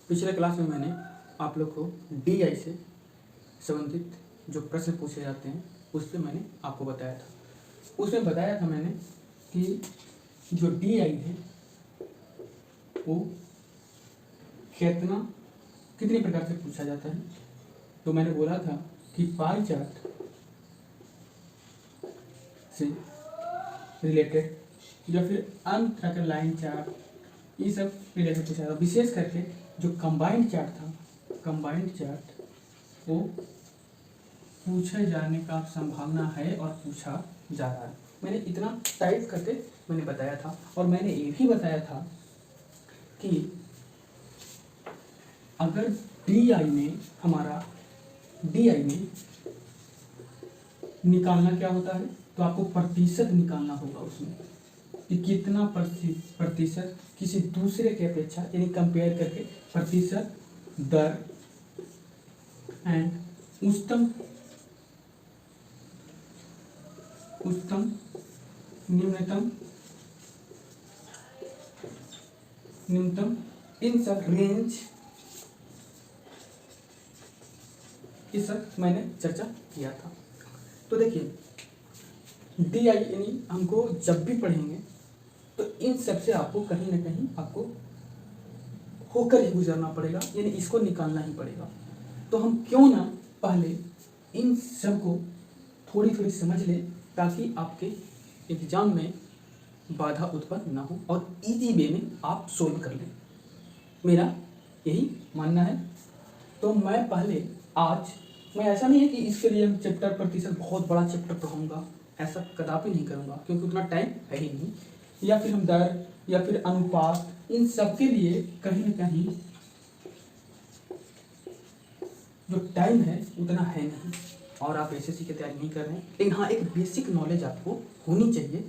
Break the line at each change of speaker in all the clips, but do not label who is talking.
पिछले क्लास में मैंने आप लोग को DI से संबंधित जो प्रश्न पूछे जाते हैं उस पर मैंने आपको बताया था। उसमें बताया था मैंने कि जो DI है वो कितने प्रकार से पूछा जाता है। तो मैंने बोला था कि पाई चार्ट से रिलेटेड या फिर अनथ्रैक्ड लाइन चार्ट ये सब रिलेटेड पूछा था। विशेष करके जो कंबाइंड चार्ट था, कंबाइंड चार्ट वो पूछे जाने का संभावना है और पूछा जा रहा है। मैंने इतना टाइप करके मैंने बताया था और मैंने ये भी बताया था कि अगर DI में हमारा DI में निकालना क्या होता है तो आपको प्रतिशत निकालना होगा उसमें कि कितना प्रतिशत किसी दूसरे के अपेक्षा यानी कंपेयर करके प्रतिशत दर एंड उच्चतम न्यूनतम इन सब रेंज ये सब मैंने चर्चा किया था। तो देखिए DI यानी हमको जब भी पढ़ेंगे तो इन सब से आपको कहीं ना कहीं आपको होकर ही गुजरना पड़ेगा, यानी इसको निकालना ही पड़ेगा। तो हम क्यों ना पहले इन सब को थोड़ी थोड़ी समझ लें ताकि आपके एग्जाम में बाधा उत्पन्न ना हो और इजी वे में आप सोल्व कर लें। मेरा यही मानना है। तो मैं पहले आज मैं ऐसा नहीं है कि इसके लिए हम चैप्टर प्रतिशत बहुत बड़ा चैप्टर पढ़ाऊँगा, ऐसा कदापि नहीं करूँगा क्योंकि उतना टाइम है ही नहीं, या फिर हम दर या फिर अनुपात इन सब के लिए कहीं ना कहीं जो टाइम है उतना है नहीं और आप SSC की तैयारी नहीं कर रहे हैं। लेकिन हाँ, एक बेसिक नॉलेज आपको होनी चाहिए।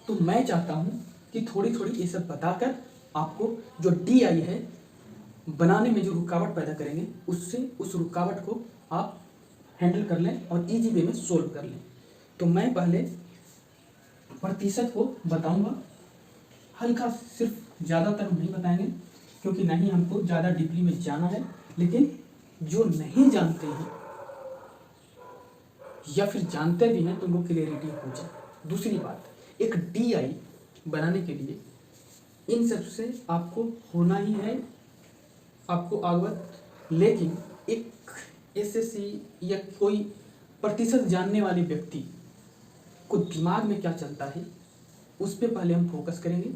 तो मैं चाहता हूँ कि थोड़ी थोड़ी ये सब बताकर आपको जो DI है बनाने में जो रुकावट पैदा करेंगे उससे उस रुकावट को आप हैंडल कर लें और इजी वे में सोल्व कर लें। तो मैं पहले प्रतिशत को बताऊंगा, हल्का, सिर्फ ज़्यादातर हम नहीं बताएंगे क्योंकि नहीं हमको ज़्यादा डीपली में जाना है। लेकिन जो नहीं जानते हैं या फिर जानते भी हैं तो उनको क्लियरिटी हो जाए। दूसरी बात, एक DI बनाने के लिए इन सब से आपको होना ही है, आपको अवगत। लेकिन एक SSC या कोई प्रतिशत जानने वाले व्यक्ति को दिमाग में क्या चलता है उस पर पहले हम फोकस करेंगे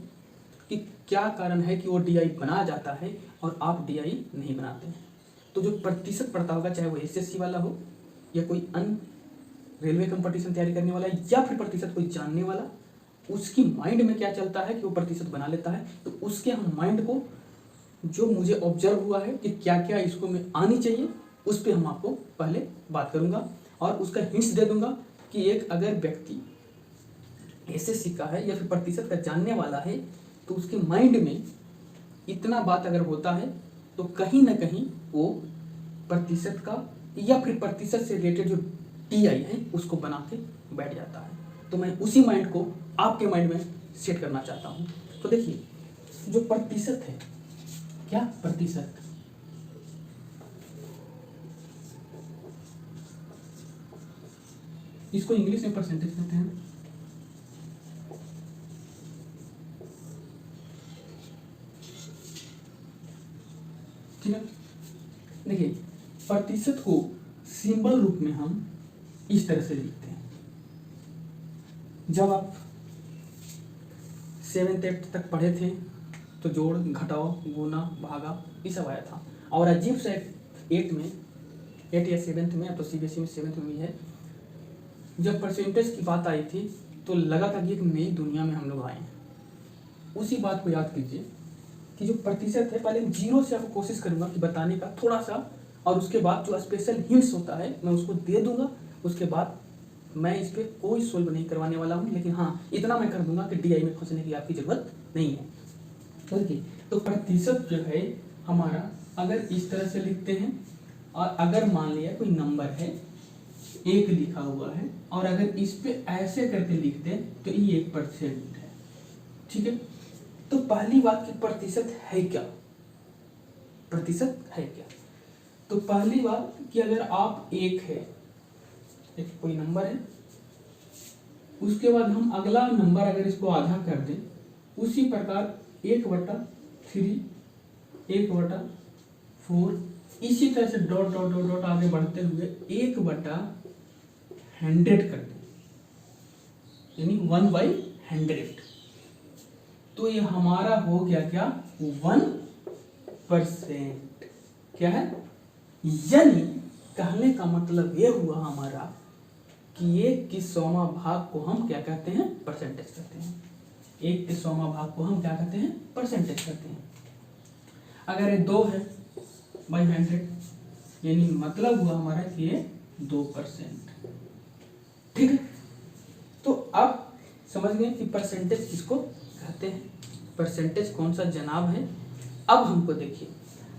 कि क्या कारण है कि वो DI बनाया जाता है और आप DI नहीं बनाते हैं। तो जो प्रतिशत पड़ता होगा, चाहे वो SSC वाला हो या कोई अन्य रेलवे कंपटीशन तैयारी करने वाला या फिर प्रतिशत कोई जानने वाला, उसकी माइंड में क्या चलता है कि वो प्रतिशत बना लेता है। तो उसके हम माइंड को जो मुझे ऑब्जर्व हुआ है कि क्या क्या इसको में आनी चाहिए उस पर हम आपको पहले बात करूंगा और उसका हिंट्स दे दूंगा कि एक अगर व्यक्ति SSC का है या फिर प्रतिशत का जानने वाला है तो उसके माइंड में इतना बात अगर होता है तो कहीं ना कहीं वो प्रतिशत का या फिर प्रतिशत से रिलेटेड जो DI है उसको बना के बैठ जाता है। तो मैं उसी माइंड को आपके माइंड में सेट करना चाहता हूँ। तो देखिए जो प्रतिशत है, क्या प्रतिशत, इसको इंग्लिश में परसेंटेज कहते हैं। ठीक है, देखिए प्रतिशत को सिंबल रूप में हम इस तरह से लिखते हैं। जब आप 7th 8th तक पढ़े थे तो जोड़, घटाओ, गुना, भागा ये सब आया था। और अजीब से 8 या 7th में, तो CBSE में 7th में भी है, जब परसेंटेज की बात आई थी तो लगा था कि एक नई दुनिया में हम लोग आए हैं। उसी बात को याद कीजिए कि जो प्रतिशत है, पहले जीरो से आपको कोशिश करूंगा कि बताने का थोड़ा सा, और उसके बाद जो स्पेशल हिंट्स होता है मैं उसको दे दूंगा। उसके बाद मैं इस पर कोई सोल्व नहीं करवाने वाला हूँ, लेकिन हाँ इतना मैं कर दूंगा कि DI में फंसने की आपकी ज़रूरत नहीं है। तो देखिए, तो प्रतिशत जो है हमारा अगर इस तरह से लिखते हैं और अगर मान लिया कोई नंबर है 1 लिखा हुआ है और अगर इस पे ऐसे करके लिखते हैं तो ये 1% है। ठीक है, तो पहली बात की प्रतिशत है क्या, प्रतिशत है क्या। तो पहली बात कि अगर आप एक है, एक कोई नंबर है, उसके बाद हम अगला नंबर अगर इसको आधा कर दें, उसी प्रकार 1/3, 1/4, इसी तरह से डॉट डॉट डॉट डॉट आगे बढ़ते हुए 1/100 कर दें, यानी 1/100। तो ये हमारा हो गया क्या, 1%। क्या है, यानी कहने का मतलब ये हुआ हमारा कि 1/100 भाग को हम क्या कहते हैं, परसेंटेज कहते हैं। 1/100 भाग को हम क्या कहते हैं, परसेंटेज कहते हैं। अगर ये 2 है बाई 100, यानी मतलब हुआ हमारा कि ये 2%। ठीक है, तो अब समझ गए कि परसेंटेज किसको कहते हैं, परसेंटेज कौन सा जनाब है। अब हमको देखिए,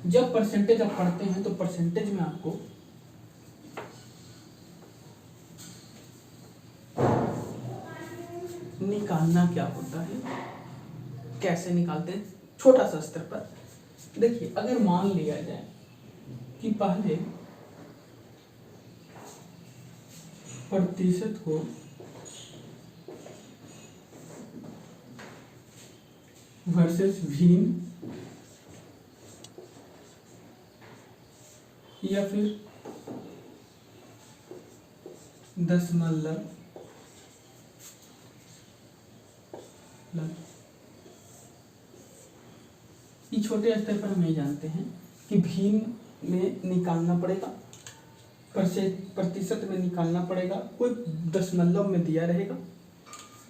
जब परसेंटेज आप पढ़ते हैं तो परसेंटेज में आपको निकालना क्या होता है, कैसे निकालते हैं, छोटा सा स्तर पर देखिए। अगर मान लिया जाए कि पहले प्रतिशत को वर्सेस भिन्न या फिर दशमलव ये छोटे स्तर पर हम ये जानते हैं कि भिन्न में निकालना पड़ेगा, प्रतिशत में निकालना पड़ेगा, कोई दशमलव में दिया रहेगा।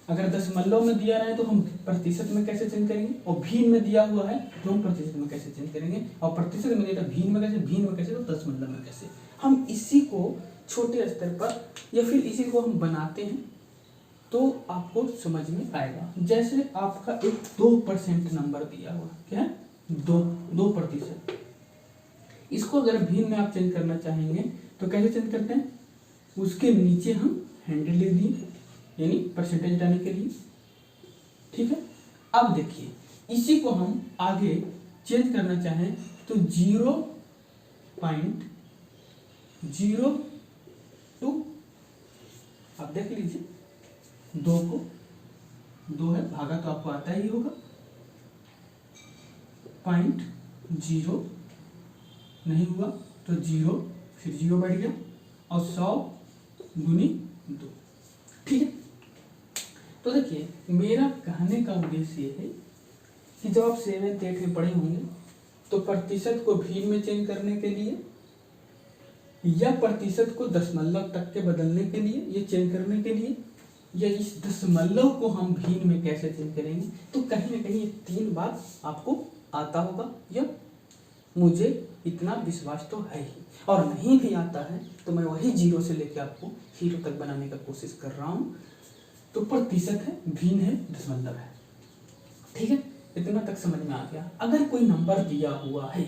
अगर दशमलव में दिया रहे तो हम प्रतिशत में कैसे चेंज करेंगे, और भिन्न में दिया हुआ है तो हम प्रतिशत में कैसे चेंज करेंगे, और प्रतिशत में दिया तो भिन्न में कैसे, भिन्न में कैसे, तो दशमलव में कैसे। हम इसी को छोटे स्तर पर या फिर इसी को हम बनाते हैं तो आपको समझ में आएगा। जैसे आपका एक 2% नंबर दिया हुआ, क्या है, 2%। इसको अगर भिन्न में आप चेंज करना चाहेंगे तो कैसे चेंज करते हैं, उसके नीचे हम 100 लिख दिए, यानी परसेंटेज लाने के लिए। ठीक है, अब देखिए इसी को हम आगे चेंज करना चाहें तो 0.02, आप देख लीजिए, 2 को 2 है, भागा तो आपको आता ही होगा, 0.0 नहीं हुआ तो 0, फिर 0 बैठ गया, और 100 गुनी 2। ठीक है, तो देखिए मेरा कहने का उद्देश्य ये है कि जब आप 7th 8th में पढ़े होंगे तो प्रतिशत को भिन्न में चेंज करने के लिए या प्रतिशत को दशमलव तक के बदलने के लिए, ये चेंज करने के लिए, या इस दशमलव को हम भिन्न में कैसे चेंज करेंगे, तो कहीं ना कहीं ये 3 बात आपको आता होगा, या मुझे इतना विश्वास तो है ही। और नहीं भी आता है तो मैं वही 0 से लेकर आपको हीरो तक बनाने का कोशिश कर रहा हूँ। तो प्रतिशत है, भिन्न है, दशमलव है। ठीक है, इतना तक समझ में आ गया। अगर कोई नंबर दिया हुआ है,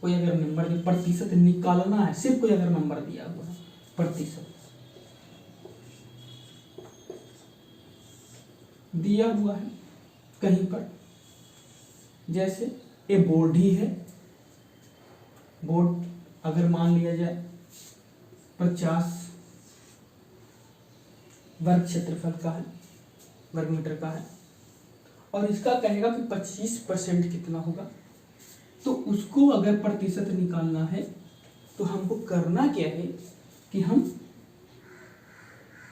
कोई अगर नंबर प्रतिशत निकालना है, सिर्फ कोई अगर नंबर दिया हुआ है, प्रतिशत दिया हुआ है कहीं पर, जैसे ये बोर्ड ही है, बोर्ड अगर मान लिया जाए 50 वर्ग क्षेत्रफल का है, वर्ग मीटर का है, और इसका कहेगा कि 25% कितना होगा, तो उसको अगर प्रतिशत निकालना है तो हमको करना क्या है कि हम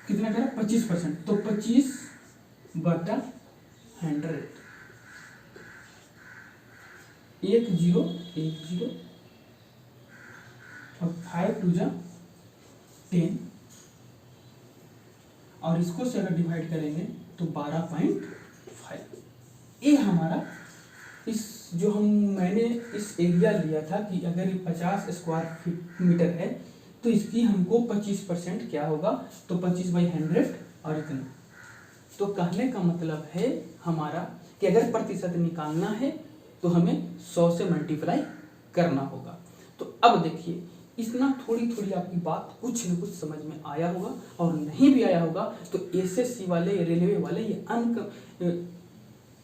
कितना करें, 25%, तो 25/100, 10 10 और 5 2 जा 10, और इसको से अगर डिवाइड करेंगे तो 12.5। ये हमारा इस जो मैंने इस एरिया लिया था कि अगर ये 50 स्क्वायर मीटर है तो इसकी हमको 25% क्या होगा, तो 25/100 और इतना। तो कहने का मतलब है हमारा कि अगर प्रतिशत निकालना है तो हमें 100 से मल्टीप्लाई करना होगा। तो अब देखिए इतना थोड़ी थोड़ी आपकी बात कुछ न कुछ समझ में आया होगा, और नहीं भी आया होगा तो एसएससी वाले, रेलवे वाले या अन्य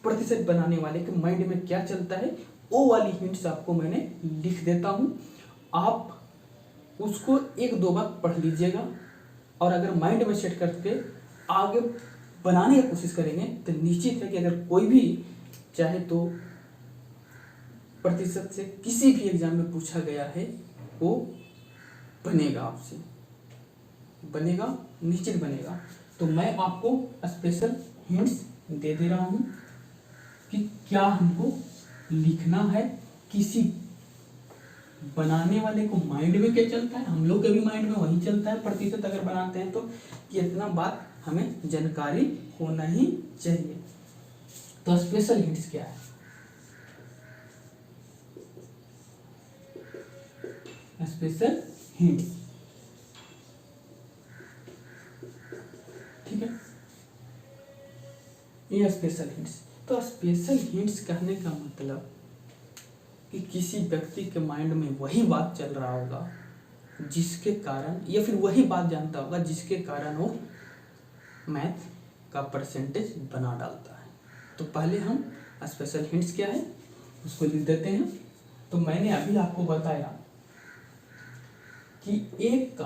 प्रतिशत बनाने वाले के माइंड में क्या चलता है वो वाली हिंट्स आपको मैंने लिख देता हूँ, आप उसको एक दो बार पढ़ लीजिएगा और अगर माइंड में सेट करके आगे बनाने की कोशिश करेंगे तो निश्चित है कि अगर कोई भी चाहे तो प्रतिशत से किसी भी एग्जाम में पूछा गया है वो बनेगा, आपसे बनेगा, निश्चित बनेगा। तो मैं आपको स्पेशल हिंट्स दे दे रहा हूँ कि क्या हमको लिखना है, किसी बनाने वाले को माइंड में क्या चलता है, हम लोग के भी माइंड में वही चलता है प्रतिशत अगर बनाते हैं तो, कि इतना बात हमें जानकारी होना ही चाहिए। तो स्पेशल हिंट्स क्या है? स्पेशल हिंट्स, ठीक है, ये स्पेशल हिंट्स। तो स्पेशल हिंट्स कहने का मतलब कि किसी व्यक्ति के माइंड में वही बात चल रहा होगा जिसके कारण, या फिर वही बात जानता होगा जिसके कारण वो मैथ का परसेंटेज बना डालता है। तो पहले हम स्पेशल हिंट्स क्या है उसको लिख देते हैं। तो मैंने अभी आपको बताया कि एक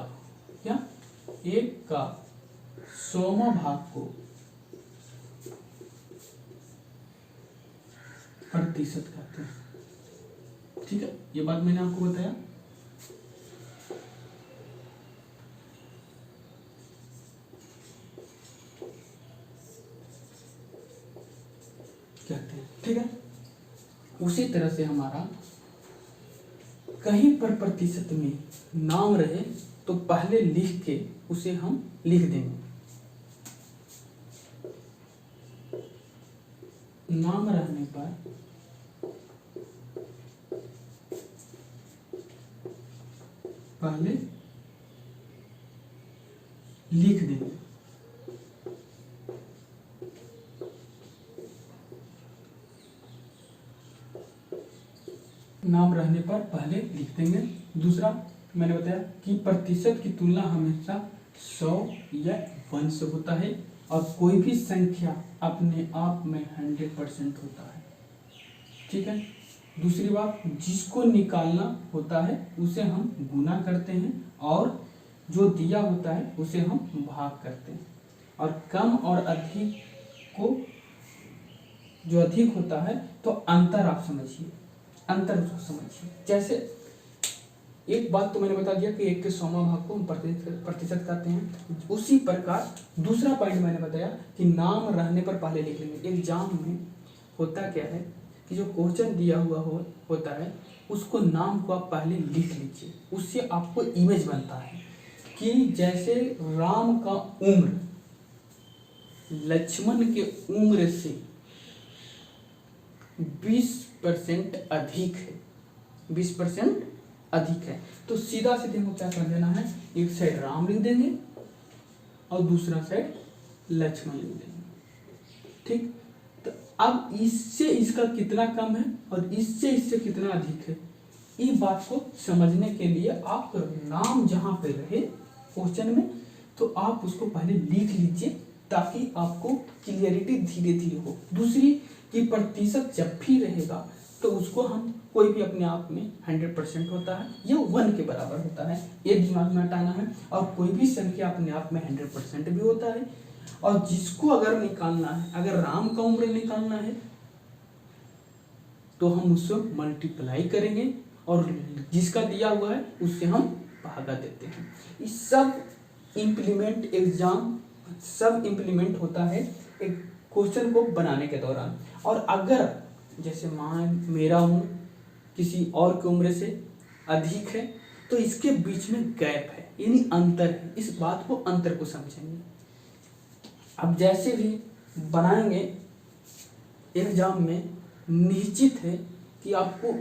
का 100वां भाग को प्रतिशत कहते हैं, ठीक है, ये बात मैंने आपको बताया। कहते हैं, ठीक है। उसी तरह से हमारा कहीं पर प्रतिशत में नाम रहे तो पहले लिख के उसे हम लिख देंगे। नाम रहने पर पहले लिख देंगे। नाम रहने पर पहले लिख देंगे। दूसरा मैंने बताया कि प्रतिशत की तुलना हमेशा 100 या 1 से होता है और कोई भी संख्या अपने आप में 100% होता है, ठीक है। दूसरी बात, जिसको निकालना होता है उसे हम गुना करते हैं और जो दिया होता है उसे हम भाग करते हैं। और कम और अधिक को, जो अधिक होता है तो अंतर आप समझिए, अंतर उसको समझिए। जैसे एक बात तो मैंने बता दिया कि 1 के 100वां भाग को हम प्रतिशत कहते हैं। उसी प्रकार दूसरा पॉइंट मैंने बताया कि नाम रहने पर पहले लिख लेंगे। एग्जाम में होता क्या है कि जो क्वेश्चन दिया हुआ होता है उसको नाम को आप पहले लिख लीजिए, उससे आपको इमेज बनता है कि जैसे राम का उम्र लक्ष्मण के उम्र से 20% अधिक है, 20% अधिक है, तो सीधा सीधे को क्या कर देना है, एक साइड राम लिख देंगे और दूसरा साइड लक्ष्मण लिख देंगे, ठीक। तो अब इससे इसका कितना कम है और इससे इससे कितना अधिक है, इस बात को समझने के लिए आप नाम जहां पे रहे क्वेश्चन में तो आप उसको पहले लिख लीजिए ताकि आपको क्लियरिटी धीरे धीरे हो। दूसरी कि प्रतिशत जब भी रहेगा तो उसको हम कोई भी अपने आप में 100% होता है या 1 के बराबर होता है, ये दिमाग में हटाना है। और कोई भी संख्या अपने आप में 100% भी होता है। और जिसको अगर निकालना है, अगर राम का उम्र निकालना है तो हम उससे मल्टीप्लाई करेंगे और जिसका दिया हुआ है उससे हम भागा देते हैं। ये सब इम्प्लीमेंट एग्जाम सब इम्प्लीमेंट होता है एक क्वेश्चन को बनाने के दौरान। और अगर जैसे मान मेरा उम्र किसी और की उम्र से अधिक है तो इसके बीच में गैप है, यानी अंतर है, इस बात को अंतर को समझेंगे। अब जैसे भी बनाएंगे एग्जाम में निश्चित है कि आपको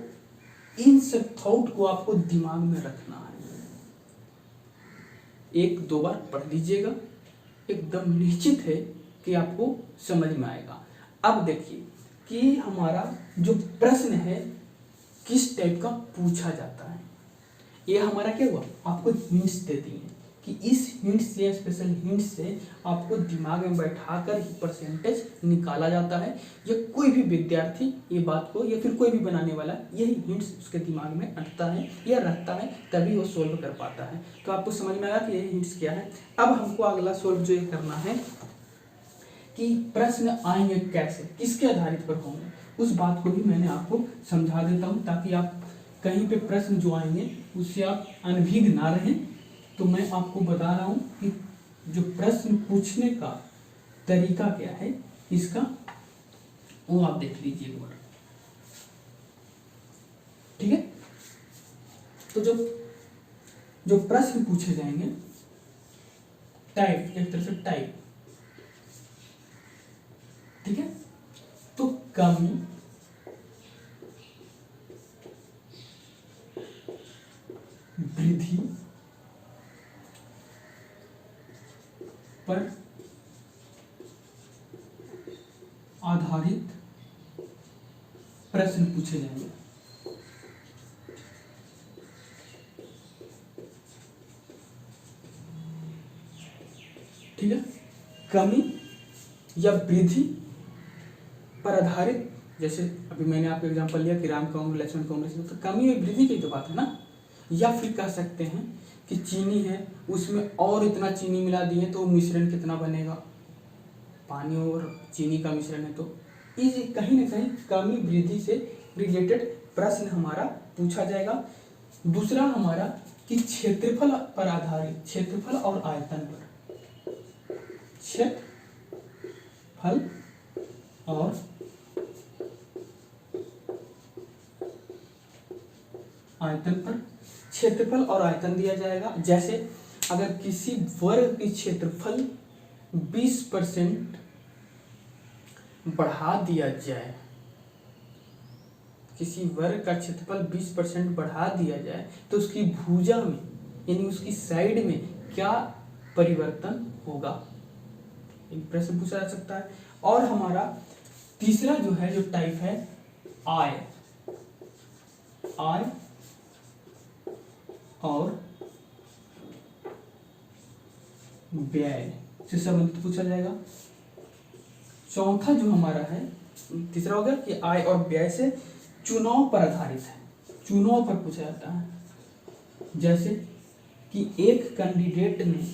इन सब थॉट को आपको दिमाग में रखना है। एक दो बार पढ़ लीजिएगा, एकदम निश्चित है कि आपको समझ में आएगा। अब देखिए कि हमारा जो प्रश्न है किस टाइप का पूछा जाता है, ये हमारा क्या हुआ, आपको हिंट्स दे दी है कि इस हिंट से या स्पेशल हिंट से आपको दिमाग में बैठाकर ही परसेंटेज निकाला जाता है, या कोई भी विद्यार्थी ये बात को या फिर कोई भी बनाने वाला यही हिंट्स उसके दिमाग में अटता है या रखता है, तभी वो सोल्व कर पाता है। तो आपको समझ में आया कि ये हिंट्स क्या है। अब हमको अगला सोल्व जो ये करना है कि प्रश्न आएंगे कैसे, किसके आधारित पर होंगे, उस बात को भी मैंने आपको समझा देता हूँ, ताकि आप कहीं पे प्रश्न जो आएंगे उससे आप अनभिज्ञ ना रहें। तो मैं आपको बता रहा हूँ कि जो प्रश्न पूछने का तरीका क्या है इसका, वो आप देख लीजिए एक बार, ठीक है। तो जो प्रश्न पूछे जाएंगे, टाइप, एक तरह से टाइप, ठीक है। तो कमी, वृद्धि पर आधारित प्रश्न पूछे जाएंगे। ठीक है, कमी या वृद्धि पर आधारित, जैसे अभी मैंने आपको एग्जांपल लिया कि राम कांग्रेस लक्ष्मण कांग्रेस, तो कमी और वृद्धि की तो बात है ना। या फिर कह सकते हैं कि चीनी है, उसमें और इतना चीनी मिला दिए तो मिश्रण कितना बनेगा, पानी और चीनी का मिश्रण है। तो इस कहीं ना कहीं कमी वृद्धि से रिलेटेड प्रश्न हमारा पूछा जाएगा। दूसरा हमारा कि क्षेत्रफल पर आधारित, क्षेत्रफल और आयतन पर, क्षेत्रफल और आयतन पर, क्षेत्रफल और आयतन दिया जाएगा। जैसे अगर किसी वर्ग की क्षेत्रफल 20% बढ़ा दिया जाए, किसी वर्ग का क्षेत्रफल 20% बढ़ा दिया जाए तो उसकी भुजा में यानी उसकी साइड में क्या परिवर्तन होगा, एक प्रश्न पूछा जा सकता है। और हमारा तीसरा जो है, जो टाइप है आय, आय और व्यय से संबंधित पूछा जाएगा। चौथा जो हमारा है, तीसरा हो गया कि आय और व्यय से चुनाव पर आधारित है, चुनाव पर पूछा जाता है। जैसे कि एक कैंडिडेट ने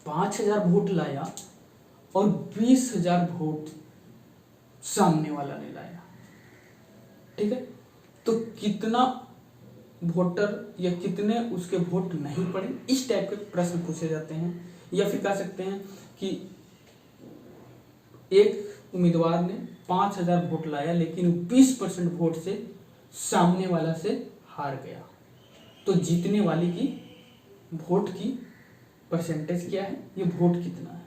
5000 वोट लाया और 20,000 वोट सामने वाला ने लाया, ठीक है। तो कितना वोटर या कितने उसके वोट नहीं पड़े, इस टाइप के प्रश्न पूछे जाते हैं। या फिर कह सकते हैं कि एक उम्मीदवार ने 5000 वोट लाया लेकिन 20% वोट से सामने वाला से हार गया, तो जीतने वाले की वोट की परसेंटेज क्या है, ये वोट कितना है।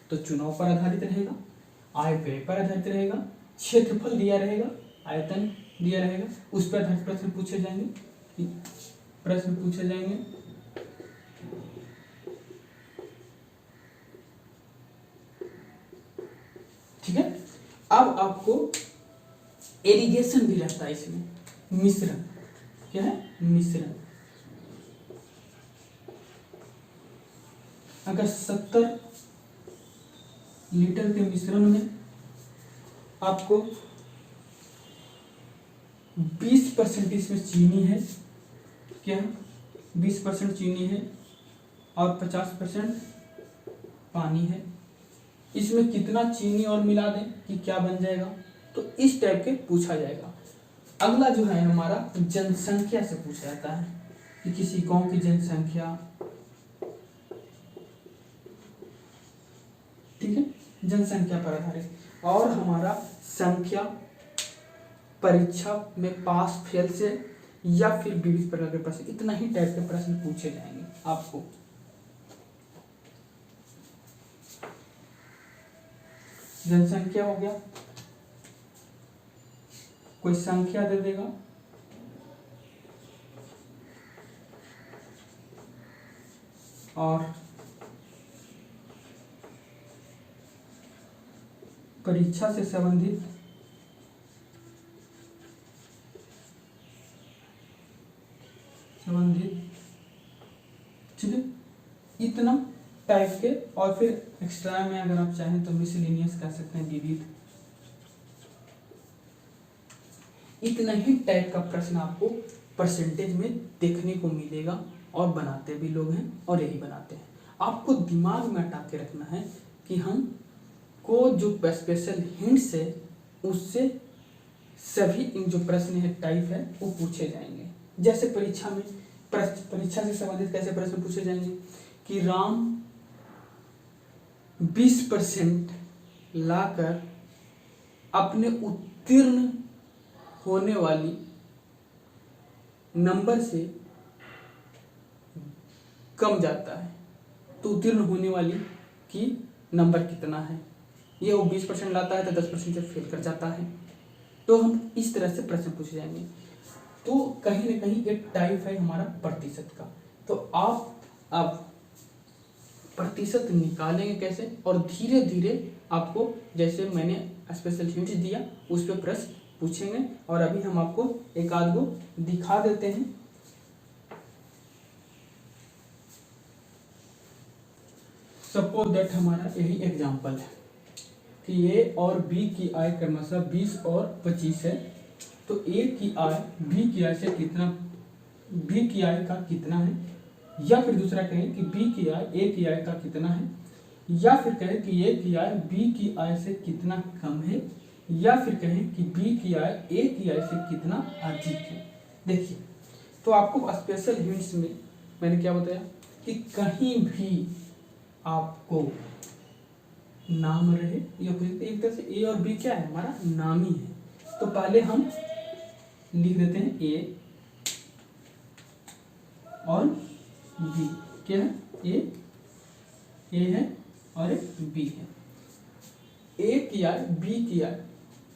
तो चुनाव पर आधारित रहेगा, आय व्यय पर आधारित रहेगा, क्षेत्रफल दिया रहेगा, आयतन दिया रहेगा, उस पर आधारित प्रश्न पूछे जाएंगे, प्रश्न पूछे जाएंगे। ठीक है। अब आपको एरीगेशन भी रहता है इसमें, मिश्रण, क्या है, मिश्रण। अगर 70 लीटर के मिश्रण में आपको 20% इसमें चीनी है, क्या 20% चीनी है और 50% पानी है, इसमें कितना चीनी और मिला दें कि क्या बन जाएगा, तो इस टाइप के पूछा जाएगा। अगला जो है हमारा जनसंख्या से पूछा जाता है कि किसी गांव की जनसंख्या, ठीक है, जनसंख्या पर आधारित। और हमारा संख्या परीक्षा में पास फेल से या फिर विविध प्रकार के प्रश्न, इतना ही टाइप के प्रश्न पूछे जाएंगे आपको। जनसंख्या हो गया, कोई संख्या दे देगा, और परीक्षा से संबंधित ठीक है इतना टाइप के, और फिर एक्स्ट्रा में अगर आप चाहें तो मिसलिनियस कह सकते हैं, विविध। इतना ही टाइप का प्रश्न आपको परसेंटेज में देखने को मिलेगा, और बनाते भी लोग हैं और यही बनाते हैं। आपको दिमाग में हटा के रखना है कि हम को जो स्पेशल हिंट्स है उससे सभी इन जो प्रश्न है टाइप है वो पूछे जाएंगे। जैसे परीक्षा में परीक्षा से संबंधित कैसे प्रश्न पूछे जाएंगे कि राम 20% लाकर अपने उत्तीर्ण होने वाली नंबर से कम जाता है, तो उत्तीर्ण होने वाली की नंबर कितना है। ये वो 20% लाता है तो 10% से फेल कर जाता है। तो हम इस तरह से प्रश्न पूछे जाएंगे। तो कहीं ना कहीं एक टाइप है हमारा प्रतिशत का। तो आप अब प्रतिशत निकालेंगे कैसे, और धीरे धीरे आपको जैसे मैंने स्पेशल हिंट दिया उस पर प्रश्न पूछेंगे। और अभी हम आपको एक आध गो दिखा देते हैं। सपोज दैट हमारा यही एग्जांपल है कि ए और बी की आय क्रमशः 20 और 25 है। तो ए की आय बी की आय से कितना, बी की आय का कितना है, या फिर दूसरा कहें कि बी की आय ए की आय का कितना है, या फिर कहें कि ए की आय बी की आय से कितना कम है, या फिर कहें कि बी की आय ए की आय से कितना अधिक है। देखिए, तो आपको स्पेशल हिंट्स में मैंने क्या बताया कि कहीं भी आपको नाम रहे, या फिर एक तरह से ए और बी क्या है, हमारा नाम ही है। तो पहले हम लिख देते हैं ए और बी। क्या है, ए है और एक बी है। ए की आय बी की आय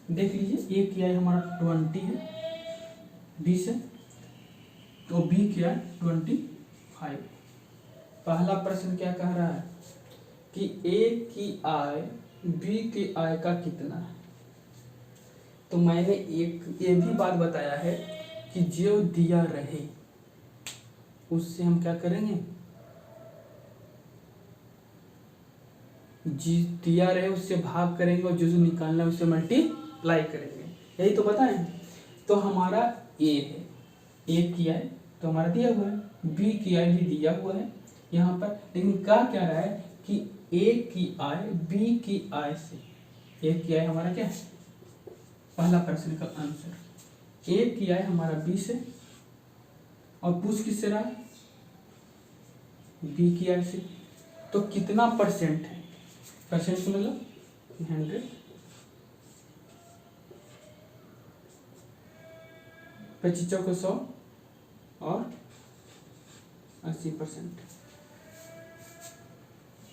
देख लीजिए, ए की आय हमारा 20 है, 20 है, तो बी की आय 25। पहला प्रश्न क्या कह रहा है कि ए की आय बी की आय का कितना है। तो मैंने एक ये भी बात बताया है कि जो दिया रहे उससे हम क्या करेंगे, जी दिया रहे उससे भाग करेंगे, और जो निकालना है उससे मल्टीप्लाई करेंगे। यही तो बताएं। तो हमारा ए है, ए की आय तो हमारा दिया हुआ है, बी की आय भी दिया हुआ है यहाँ पर, लेकिन क्या रहा है कि ए की आय बी की आय से, ए की आय हमारा क्या है, पहला प्रश्न का आंसर ए की आय हमारा 20 है, और पूछ किससे रहा है, बी की आय से। तो कितना परसेंट है, परसेंट से मतलब 100, 25 को 100 और 80%।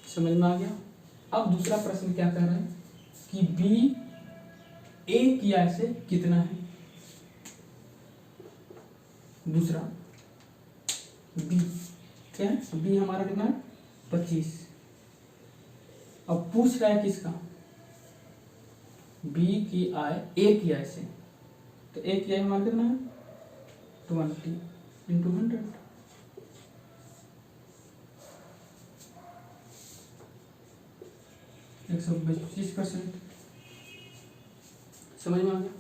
समझ में आ गया। अब दूसरा प्रश्न क्या कह रहा है कि बी ए की आय से कितना है। दूसरा बी क्या है, बी हमारा कितना है 25। अब पूछ रहा है किसका, बी की आय ए की आय से। तो ए की आय हमारा कितना है 20 × 100, एक 125%। समझ में आ गया।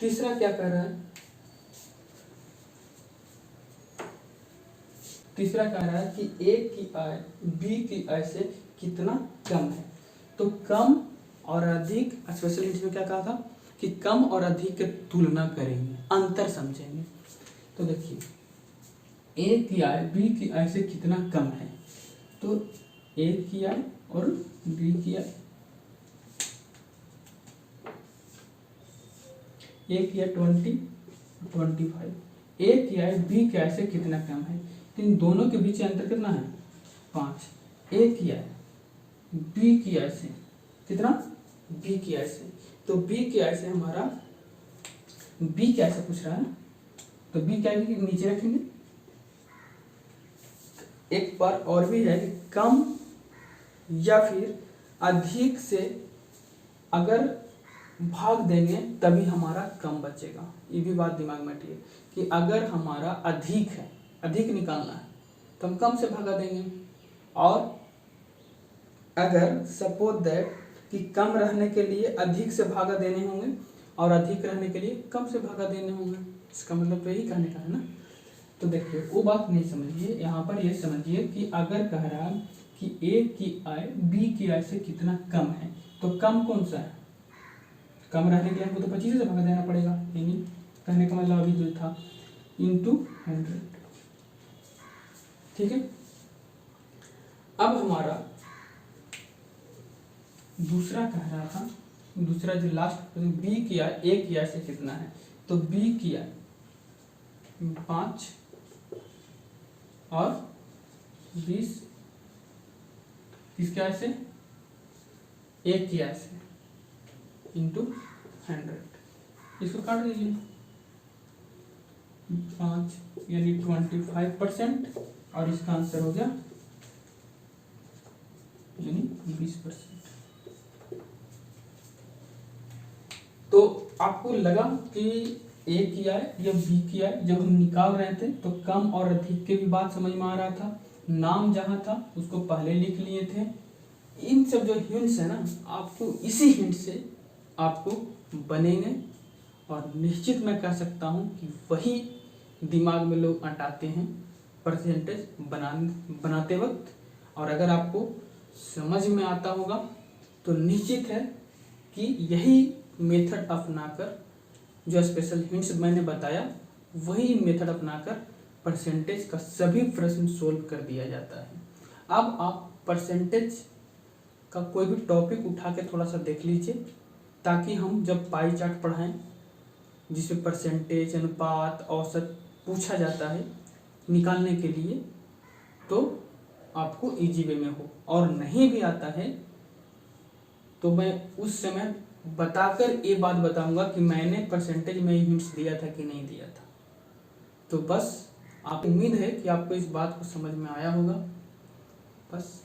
तीसरा क्या कह रहा है, तीसरा कह रहा है कि ए की आय बी की आय से कितना कम है। तो कम और अधिक, स्पेशल हिंट में क्या कहा था कि कम और अधिक की तुलना करेंगे, अंतर समझेंगे। तो देखिए, ए की आय बी की आय से कितना कम है। तो ए की आय और बी की आय, ए की आय 20, 25, ए की आय बी की आय से कितना कम है। तो इन दोनों के बीच अंतर कितना है 5। ए की आय बी की आय से कितना, बी की आय से। तो बी की आय से हमारा, बी की आय से पूछ रहा है, तो बी की आय नीचे रखेंगे। एक बार और भी है कि कम या फिर अधिक से अगर भाग देंगे तभी हमारा कम बचेगा। ये भी बात दिमाग में रखिए कि अगर हमारा अधिक है, अधिक निकालना है, तो तो हम कम से भागा देंगे। और अगर सपोज दैट कि कम रहने के लिए अधिक से भागा देने होंगे और अधिक रहने के लिए कम से भागा देने होंगे, इसका मतलब तो यही कहने का है ना। तो देखिए वो बात नहीं समझिए, यहाँ पर ये समझिए कि अगर कह रहा कि ए की आय बी की आय से कितना कम है, तो कम कौन सा है, कम रहने के लिए हमको तो 25 से भागा देना पड़ेगा, यानी कहने का मतलब अभी जो था इंटू 100। ठीक है, अब हमारा दूसरा कह रहा था, दूसरा जो लास्ट बी की आय ए की आय से कितना है, तो बी की आय 5 और 20 किसकी आय से, ए की आय से इंटू 100, इसको काट दीजिए 5 यानी 25% और इसका आंसर हो गया यानी 20%। तो आपको लगा कि ए की आय या बी की आय जब हम निकाल रहे थे तो कम और अधिक के भी बात समझ में आ रहा था, नाम जहां था उसको पहले लिख लिए थे। इन सब जो हिंट्स है ना, आपको इसी हिंट से आपको बनेंगे और निश्चित मैं कह सकता हूं कि वही दिमाग में लोग अटाते हैं परसेंटेज बनाते वक्त। और अगर आपको समझ में आता होगा तो निश्चित है कि यही मेथड अपनाकर, जो स्पेशल हिंट्स मैंने बताया वही मेथड अपनाकर परसेंटेज का सभी प्रश्न सोल्व कर दिया जाता है। अब आप परसेंटेज का कोई भी टॉपिक उठा के थोड़ा सा देख लीजिए, ताकि हम जब पाई चार्ट पढ़ाएं जिसमें परसेंटेज, अनुपात, औसत पूछा जाता है निकालने के लिए, तो आपको इजी वे में हो। और नहीं भी आता है तो मैं उस समय बताकर ये बात बताऊंगा कि मैंने परसेंटेज में हिंट्स दिया था कि नहीं दिया था। तो बस आप, उम्मीद है कि आपको इस बात को समझ में आया होगा। बस